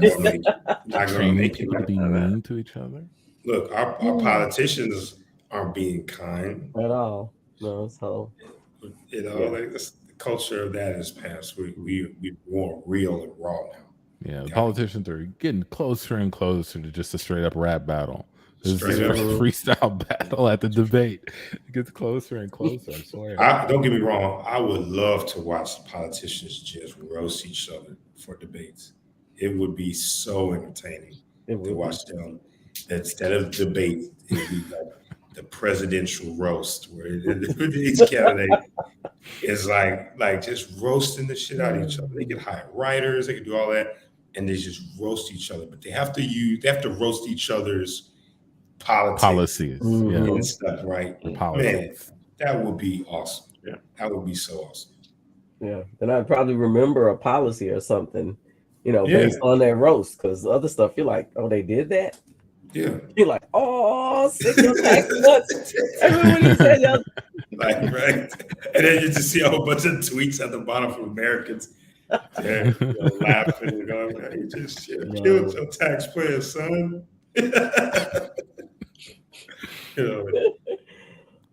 Training people to be mean to each other? Look, our politicians aren't being kind at all. No, so like this, the culture of that is past. We want real and raw now. Yeah, the politicians are getting closer and closer to just a straight up rap battle. This is a freestyle battle at the debate. It gets closer and closer, I swear. Don't get me wrong. I would love to watch politicians just roast each other for debates. It would be so entertaining to watch them. Instead of debate, it would be like the presidential roast, where each candidate is like just roasting the shit out of each other. They can hire writers, they can do all that, and they just roast each other. But they have to roast each other's policies and stuff, right? Man, that would be awesome. Yeah, that would be so awesome. Yeah, and I'd probably remember a policy or something, based on that roast. Because other stuff, you're like, oh, they did that. Yeah, you're like, oh, sick your tax nuts. Everyone you said that. Right, and then you just see a whole bunch of tweets at the bottom from Americans. Laughing and going, hey, you just killed your taxpayers, son.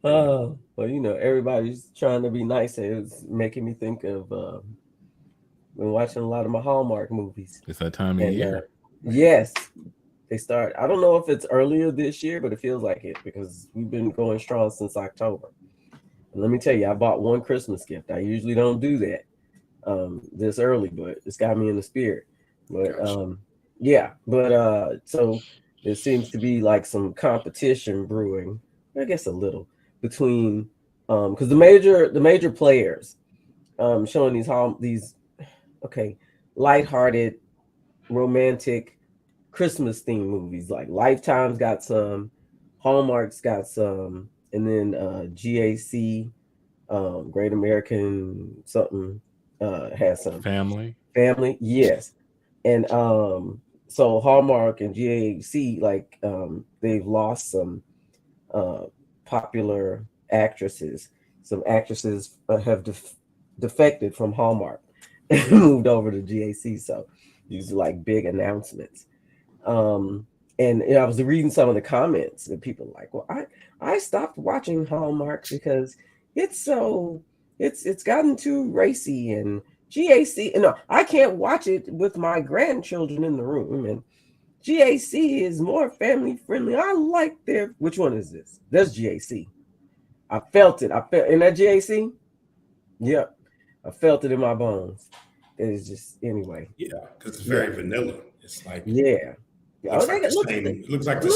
Well, everybody's trying to be nice. It was making me think of been watching a lot of my Hallmark movies. It's that time of year. Yes, They start. I don't know if it's earlier this year, but it feels like it because we've been going strong since October. And let me tell you, I bought one Christmas gift. I usually don't do that this early, but it's got me in the spirit. But yeah, but so there seems to be like some competition brewing, I guess a little between because the major players showing these okay lighthearted romantic Christmas themed movies. Like Lifetime's got some, Hallmark's got some, and then GAC, Great American something, has some. Family. Yes. And so Hallmark and GAC, like they've lost some popular actresses. Some actresses have defected from Hallmark and moved over to GAC. So these are like big announcements. And I was reading some of the comments and people were like, well, I stopped watching Hallmark because it's gotten too racy and GAC. No, I can't watch it with my grandchildren in the room. And GAC is more family friendly. I like their. Which one is this? That's GAC. I felt it. I felt in that GAC. Yep, I felt it in my bones. It's just anyway. Yeah, because it's very vanilla. It's like yeah. Looks like the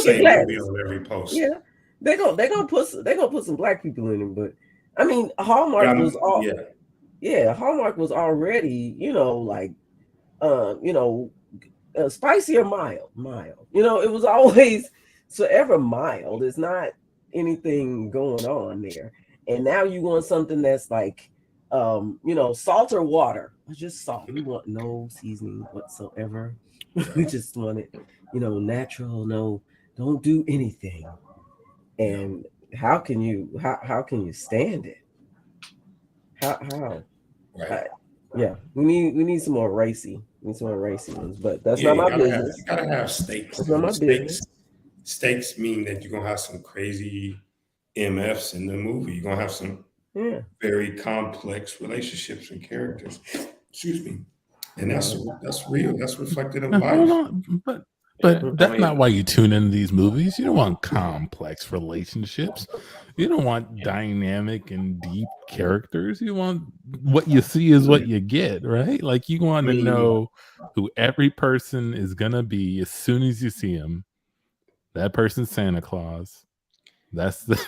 same movie on every post. Yeah, they're gonna put some black people in it, but I mean Hallmark was all Hallmark was already like spicy or mild. It was always forever mild. It's not anything going on there, and now you want something that's like salt or water. It's just salt. We want no seasoning whatsoever. We just want it, natural. No, don't do anything. And how can you stand it? How? Right. Yeah, we need some more racy. We need some more racy ones, but that's not my business. You gotta have stakes. That's not my business. Stakes mean that you're gonna have some crazy MFs in the movie. You're gonna have some very complex relationships and characters. Excuse me. And that's real. That's reflected in life. Hold on, but that's not why you tune into these movies. You don't want complex relationships. You don't want dynamic and deep characters. You want what you see is what you get, right? Like you want to know who every person is gonna be as soon as you see him. That person's Santa Claus. That's the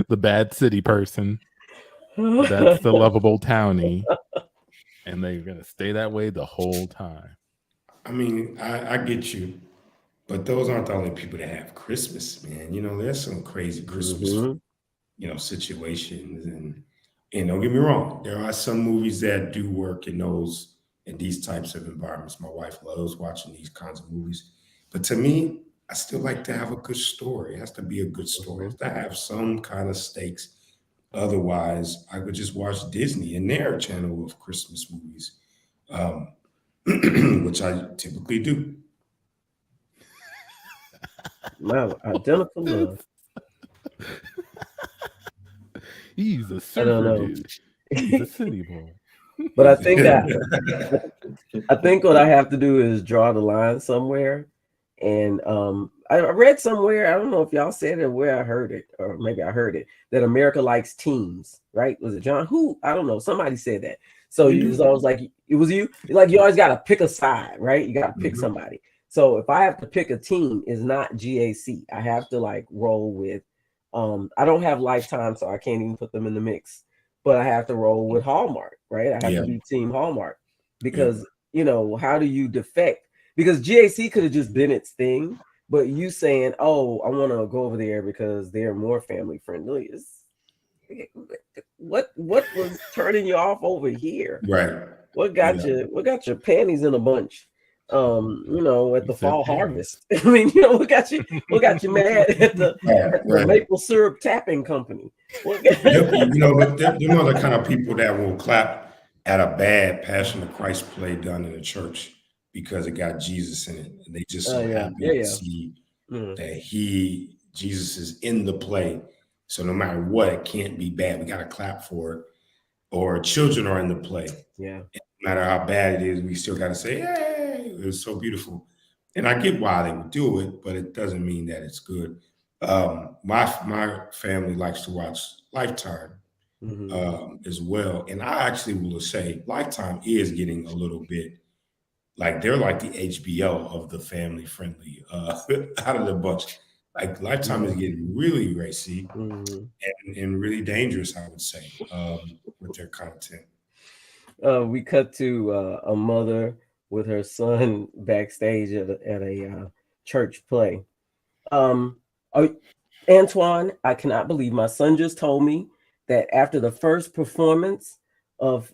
the bad city person. That's the lovable townie. And they're going to stay that way the whole time. I mean, I get you, but those aren't the only people that have Christmas, man. There's some crazy Christmas, situations. And don't get me wrong, there are some movies that do work in these types of environments. My wife loves watching these kinds of movies. But to me, I still like to have a good story. It has to be a good story. It has to have some kind of stakes. Otherwise, I would just watch Disney and their channel of Christmas movies, which I typically do. Wow, identical love. He's a surfer dude. He's a city boy. But I think I think what I have to do is draw the line somewhere. And I read somewhere, I don't know if y'all said it, where I heard it, or maybe I heard it, that America likes teams, right? Was it John? Who? I don't know. Somebody said that. So you was always like, it was you? Like you always got to pick a side, right? You got to pick somebody. So if I have to pick a team, it's not GAC. I have to like roll with, I don't have Lifetime, so I can't even put them in the mix. But I have to roll with Hallmark, right? I have to be Team Hallmark because, how do you defect? Because GAC could have just been its thing, but you saying, "Oh, I want to go over there because they're more family friendly." What was turning you off over here? Right. What got you? What got your panties in a bunch? At the fall harvest. I mean, what got you? What got you mad at the maple syrup tapping company? But them are the kind of people that will clap at a bad Passion of Christ play done in a church because it got Jesus in it, and they just so happy to see that Jesus is in the play. So no matter what, it can't be bad. We got to clap for it. Or children are in the play. Yeah. And no matter how bad it is, we still got to say, "Hey, it was so beautiful." and I get why they would do it, but it doesn't mean that it's good. My family likes to watch Lifetime as well, and I actually will say Lifetime is getting a little bit like they're like the HBO of the family friendly out of the bunch. Like Lifetime is getting really racy and really dangerous, I would say, with their content. We cut to a mother with her son backstage at a church play. Antoine, I cannot believe my son just told me that after the first performance of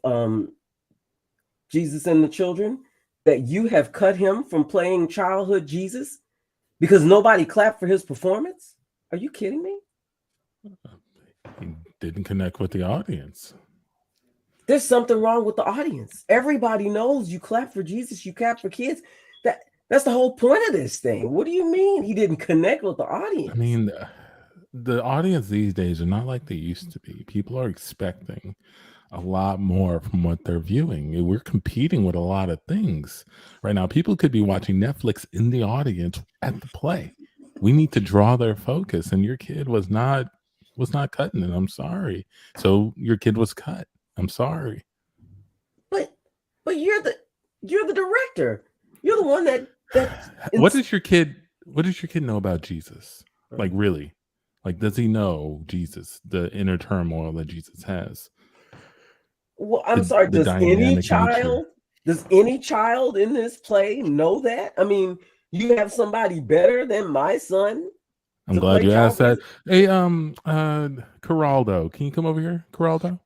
Jesus and the Children, that you have cut him from playing childhood Jesus because nobody clapped for his performance? Are you kidding me? He didn't connect with the audience. There's something wrong with the audience. Everybody knows you clap for Jesus, you clap for kids. That's the whole point of this thing. What do you mean he didn't connect with the audience? I mean, the audience these days are not like they used to be. People are expecting a lot more from what they're viewing. We're competing with a lot of things right now. People could be watching Netflix in the audience at the play. We need to draw their focus, and your kid was not cutting it. I'm sorry. So your kid was cut. I'm sorry. But you're the director. You're the one that What does your kid know about Jesus? Like, really? Like, does he know Jesus, the inner turmoil that Jesus has? Well, I'm sorry. Does any child in this play know that? I mean, you have somebody better than my son. I'm glad you asked that. Hey, Coraldo, can you come over here, Coraldo?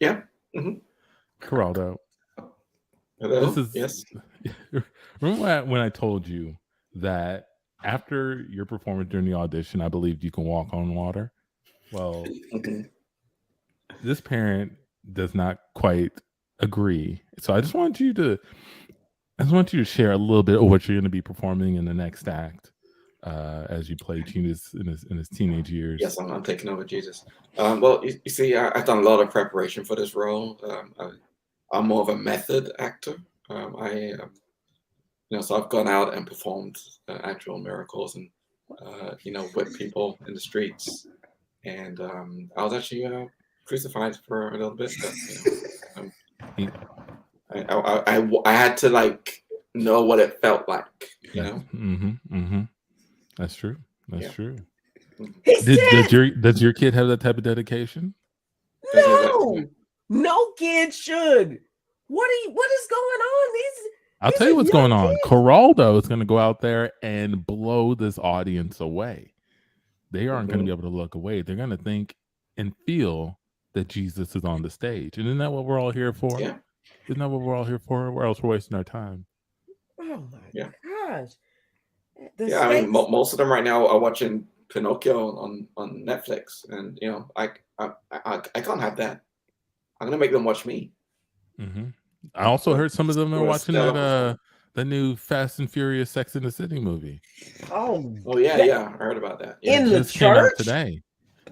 Yeah. Coraldo. Hello. Yes. Remember when I told you that after your performance during the audition, I believed you can walk on water? Well, this parent does not quite agree. So I just want you to share a little bit of what you're going to be performing in the next act as you play Jesus in his teenage years. Yes, I'm taking over Jesus. Well, you see, I've done a lot of preparation for this role. I'm more of a method actor. So I've gone out and performed actual miracles and whipped people in the streets, and I was actually crucified for a little bit. But, I had to know what it felt like. That's true. That's true. Does your kid have that type of dedication? No kid should. What is going on? I'll tell you what's going on. Coraldo is going to go out there and blow this audience away. They aren't going to be able to look away. They're going to think and feel that Jesus is on the stage. And isn't that what we're all here for? Yeah. Isn't that what we're all here for? Where else we're wasting our time? Oh my gosh. I mean, most of them right now are watching Pinocchio on Netflix, and I can't have that. I'm gonna make them watch me. I also heard some of them are watching the new Fast and Furious Sex and the City movie. Oh yeah, I heard about that. Yeah. In the church today.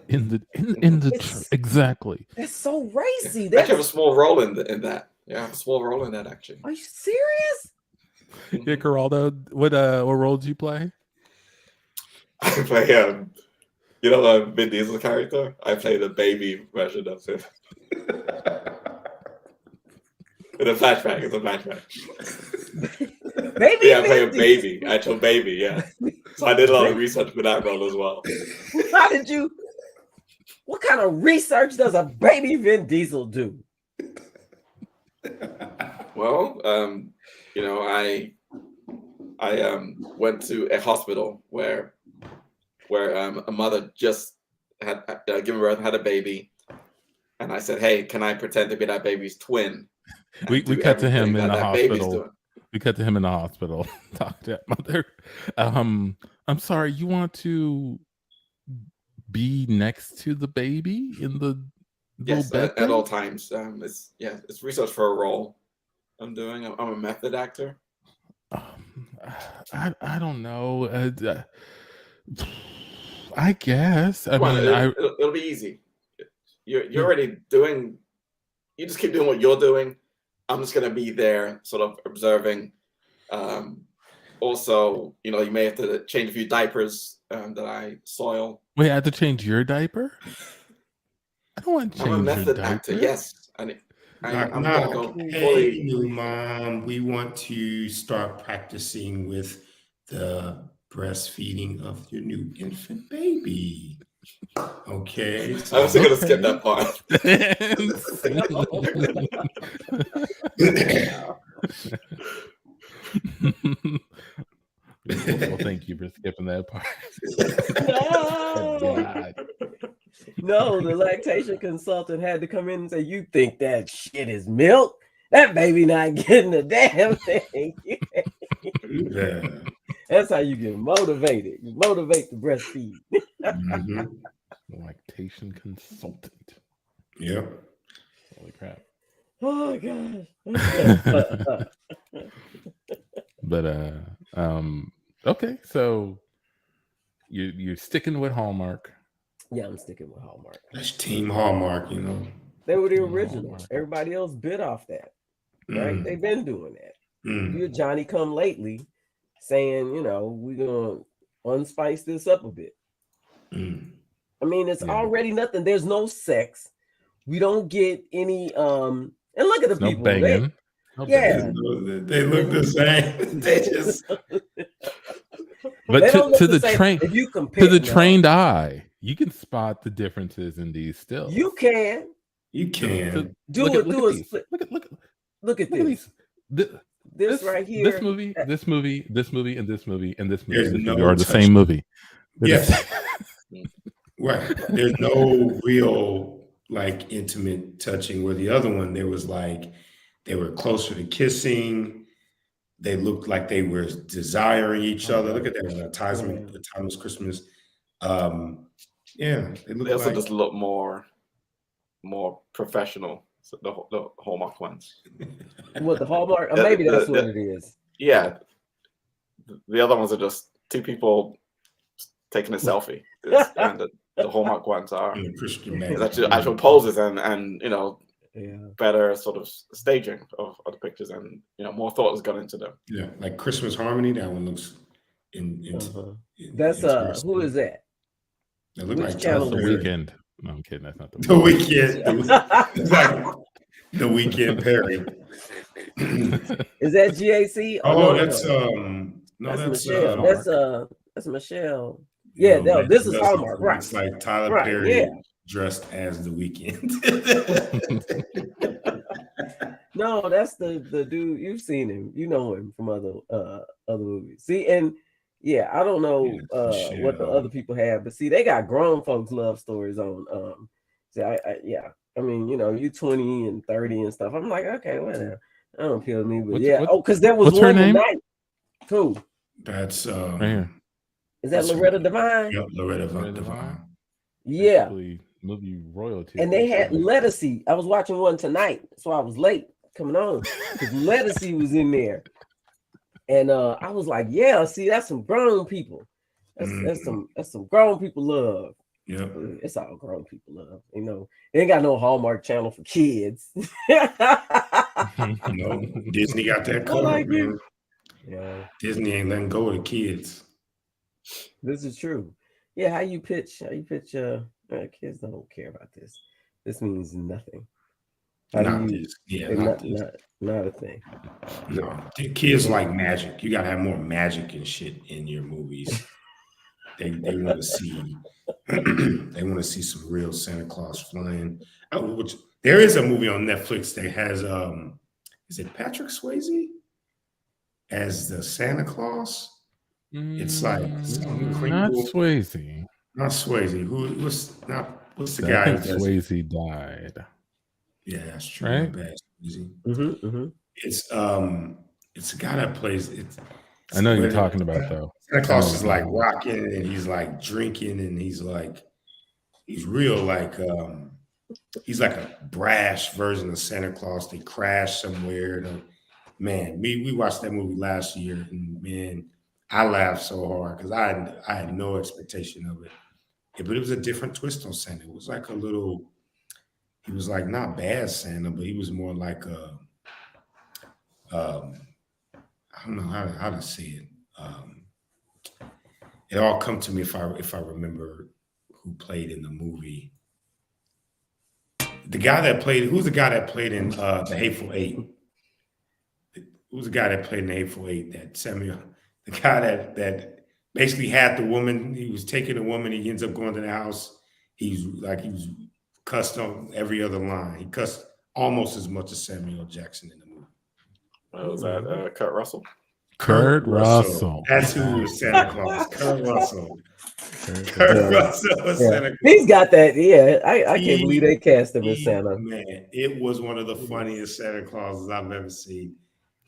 In the church, exactly. That's so racy. I have a small role in that. Yeah, I have a small role in that actually. Are you serious? Yeah, Coraldo, what role did you play? I play Vin Diesel's character. I play the baby version of him. In a flashback. It's a flashback. Baby. I play a baby, actual baby. Yeah. So I did a lot of research for that role as well. What kind of research does a baby Vin Diesel do? Well, I went to a hospital where a mother just had given birth, had a baby, and I said, "Hey, can I pretend to be that baby's twin?" We cut to him in the hospital. We cut to him in the hospital. Talk to that mother. I'm sorry. You want to be next to the baby in the yes at all times. It's research for a role I'm doing. I'm a method actor. I don't know. I guess. It'll be easy. You're already doing. You just keep doing what you're doing. I'm just gonna be there, sort of observing, Also, you know, you may have to change a few diapers that I soil. Wait, I have to change your diaper? I don't want to I'm a change your method actor, diaper. yes. And I'm Knock, gonna knock. go Hey, fully. new mom, we want to start practicing with the breastfeeding of your new infant baby. Okay, I so was gonna skip that part. Well, thank you for skipping that part. No. God. No, the lactation consultant had to come in and say, "You think that shit is milk? That baby not getting a damn thing." yeah. That's how you get motivated. You motivate to breastfeed. Mhm. Lactation consultant. Yep. Holy crap. Oh gosh. But okay, so you're sticking with Hallmark. Yeah, I'm sticking with Hallmark. That's Team Hallmark, you know. They were the Team original. Hallmark. Everybody else bit off that, right? Mm, They've been doing that. mm. You're Johnny come lately saying, you know, we're gonna unspice this up a bit. Mm. I mean, it's Yeah. already nothing. There's no sex. We don't get any and look at the No people. banging. No Yeah. banging. They look the same. They just But They don't look to the the same. train If you compare to the no, trained eye, you can spot the differences in these stills. you can you can. do look it. at, look Do at a these. split. Look Look at at this. these. This right here. This movie, and this movie, and this movie, and this movie There's no are the touch. same movie. They're the Yes. same. Right. There's no real like intimate touching where the other one there was like they were closer to kissing. They looked like they were desiring each other. Look at that one, Timeless Christmas. Yeah, they look They also like just look more professional. So the Hallmark ones. What the Hallmark? The- Maybe that's the- what it is. Yeah, the other ones are just two people taking a selfie, and the Hallmark ones are in a Christian it's magazine. actual poses and you know Yeah. better sort of staging of the pictures, and you know more thought has gone into them. Yeah, like Christmas Harmony. That one looks in. That's who is that? They look Which like channel That's the is Tyler it? Weekend. No, I'm kidding. That's not The the Weekend. It's like the Weekend Perry. Is that GAC? Oh, no, that's no, that's that's Michelle. That's Michelle. Yeah, no, this is that's- Hallmark, right? It's like Tyler Right, Perry yeah. dressed as the Weekend. No, that's the dude. You've seen him. You know him from other movies. See, and yeah, I don't know Yeah, what the other people have, but see, they got grown folks love stories on. See, I mean, you know, you 20 and 30 and stuff. I'm like, okay, whatever. That don't kill me, but because there was what's her one name? tonight. Who That's Right here. is that? That's Loretta Devine. Yep, Loretta Loretta Devine. Yeah, Basically, movie royalty. and they had Lettucey. I was watching one tonight, so I was late coming on because Lettucey was in there, and I was like, yeah, see, that's some grown people. That's some grown people love. Yeah, It's all grown people love. You know, they ain't got no Hallmark channel for kids. no, Disney got that I covered, like it. man. Yeah, Disney ain't letting go of the kids. this is true. Yeah, how you pitch? Kids don't care about this. This means nothing. How Not do you? this. Yeah, Not this. not a thing. No, the kids like magic. You gotta have more magic and shit in your movies. They want to see they want to see some real Santa Claus flying. Which there is a movie on Netflix that has is it Patrick Swayze as the Santa Claus? It's like something not crinkle. Swayze. Not Swayze. What's the I guy? think who does- Swayze died. Yeah, that's true. Right? My bad, Swayze. Mm-hmm. It's a guy that plays it. I know you're talking about though. Santa Claus is like rocking and he's like drinking and he's real like he's like a brash version of Santa Claus. They crash somewhere. Man, we watched that movie last year and man, I laughed so hard because I had no expectation of it. Yeah, but it was a different twist on Santa. It was like he was like not bad Santa, but he was more like I don't know how to say it. It all come to me if I remember who played in the movie. The guy that played, who's the guy that played in The Hateful Eight? Who's the guy that played in The Hateful Eight? That Samuel, the guy that basically had the woman. He was taking the woman. He ends up going to the house. He was cussed on every other line. He cussed almost as much as Samuel Jackson in the movie. Was that Kurt Russell? Kurt Russell. That's who was Santa Claus. Kurt Russell. Kurt Russell was Santa Claus. He's got that. Yeah, I can't believe they cast him as Santa. Man, it was one of the funniest Santa Clauses I've ever seen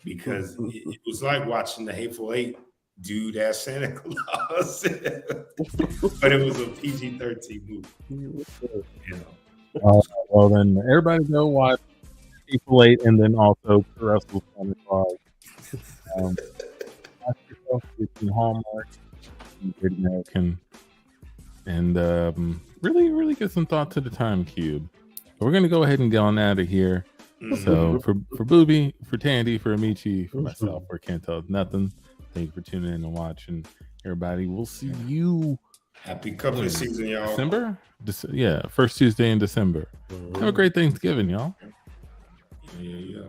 because it was like watching The Hateful Eight dude as Santa Claus, but it was a PG-13 movie. Well, then everybody go watch Hateful Eight, and then also Kurt Russell's Santa Claus. Ask yourself if it's in Hallmark, Great American, and really get some thought to the time cube. But we're gonna go ahead and get on out of here. So for Booby, for Tandy, for Amici, for myself, for Can't Tell Nothing. Thank you for tuning in and watching, everybody. We'll see you. Happy couple of season, y'all. December? Yeah, first Tuesday in December. Have a great Thanksgiving, y'all. Yeah.